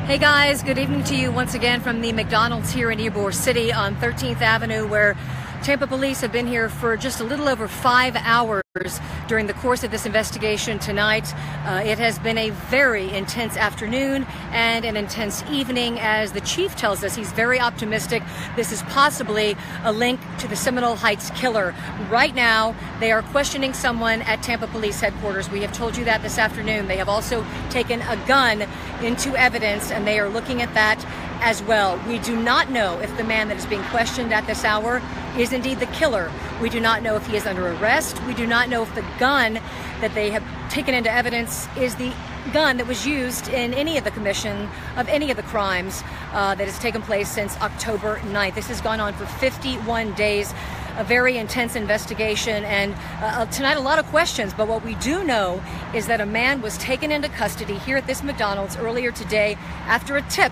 Hey guys, good evening to you once again from the McDonald's here in Ybor City on 13th Avenue, where Tampa police have been here for just a little over 5 hours during the course of this investigation tonight. It has been a very intense afternoon and an intense evening, as the chief tells us he's very optimistic this is possibly a link to the Seminole Heights killer. Right now, they are questioning someone at Tampa Police Headquarters. We have told you that this afternoon. They have also taken a gun into evidence, and they are looking at that as well. We do not know if the man that is being questioned at this hour is indeed the killer. We do not know if he is under arrest. We do not know if the gun that they have taken into evidence is the gun that was used in any of the commission of any of the crimes that has taken place since October 9th. This has gone on for 51 days. A very intense investigation, and tonight a lot of questions, but what we do know is that a man was taken into custody here at this McDonald's earlier today after a tip.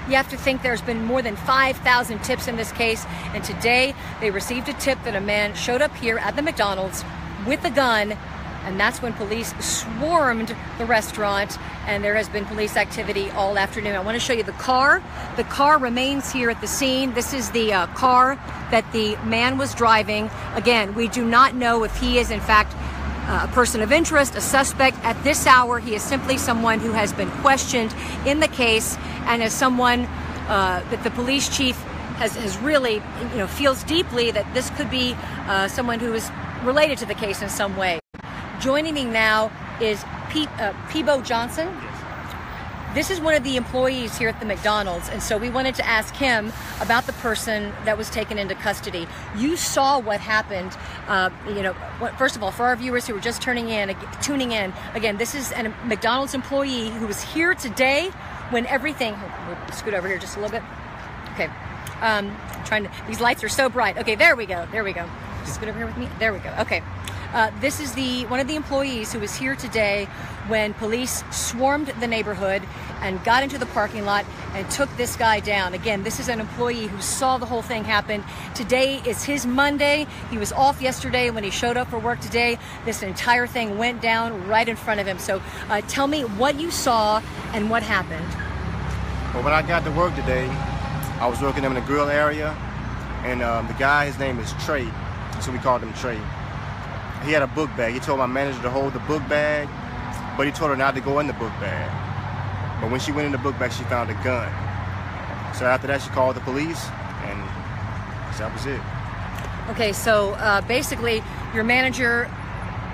You have to think there's been more than 5,000 tips in this case, and today they received a tip that a man showed up here at the McDonald's with a gun, and that's when police swarmed the restaurant, and there has been police activity all afternoon. I want to show you the car. The car remains here at the scene. This is the car that the man was driving. Again, we do not know if he is in fact a person of interest, a suspect. At this hour, he is simply someone who has been questioned in the case, and as someone that the police chief has really, feels deeply that this could be someone who is related to the case in some way. Joining me now is Ybor Johnson. This is one of the employees here at the McDonald's, and so we wanted to ask him about the person that was taken into custody. You saw what happened. First of all, for our viewers who were just tuning in, again, this is a McDonald's employee who was here today when everything. We'll scoot over here just a little bit. Okay, these lights are so bright. Okay, there we go. Just scoot over here with me. There we go. Okay. This is one of the employees who was here today when police swarmed the neighborhood and got into the parking lot and took this guy down. Again, this is an employee who saw the whole thing happen. Today is his Monday. He was off yesterday. When he showed up for work today, this entire thing went down right in front of him. So tell me what you saw and what happened. Well, when I got to work today, I was working in the grill area, and the guy, his name is Trey, so we called him Trey. He had a book bag. He told my manager to hold the book bag, but he told her not to go in the book bag. But when she went in the book bag, she found a gun. So after that, she called the police, and that was it. Okay, so basically, your manager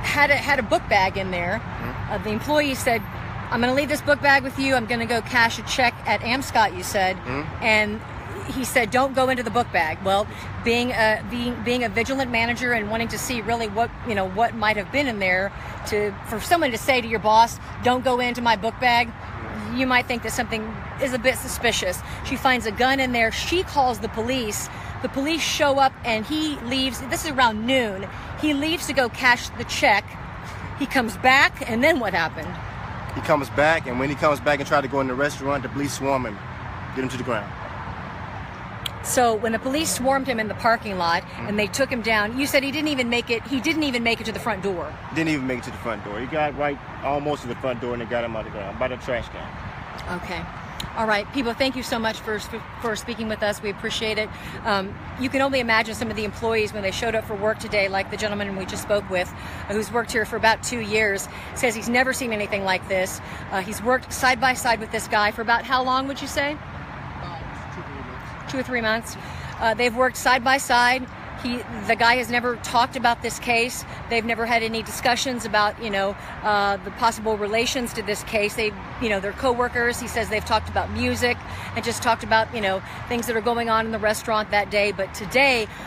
had a book bag in there. Mm-hmm. The employee said, "I'm going to leave this book bag with you. I'm going to go cash a check at Amscott," you said, mm-hmm. And he said, "Don't go into the book bag." Well, being a vigilant manager and wanting to see really what might have been in there, for someone to say to your boss, "Don't go into my book bag," you might think that something is a bit suspicious. She finds a gun in there. She calls the police. The police show up, and he leaves. This is around noon. He leaves to go cash the check. He comes back, and then what happened? He comes back, and when he comes back and tried to go in the restaurant, the police swarm him, get him to the ground. So when the police swarmed him in the parking lot, mm-hmm. and they took him down, you said he didn't even make it to the front door. Didn't even make it to the front door. He got right almost to the front door, and they got him out of the ground by the trash can. Okay. All right, people, thank you so much for speaking with us. We appreciate it. You can only imagine some of the employees when they showed up for work today, like the gentleman we just spoke with, who's worked here for about 2 years, says he's never seen anything like this. He's worked side by side with this guy for about how long, would you say? 2 or 3 months. They've worked side by side. The guy has never talked about this case. They've never had any discussions about, the possible relations to this case. They're co-workers. He says they've talked about music and just talked about, things that are going on in the restaurant that day. But today,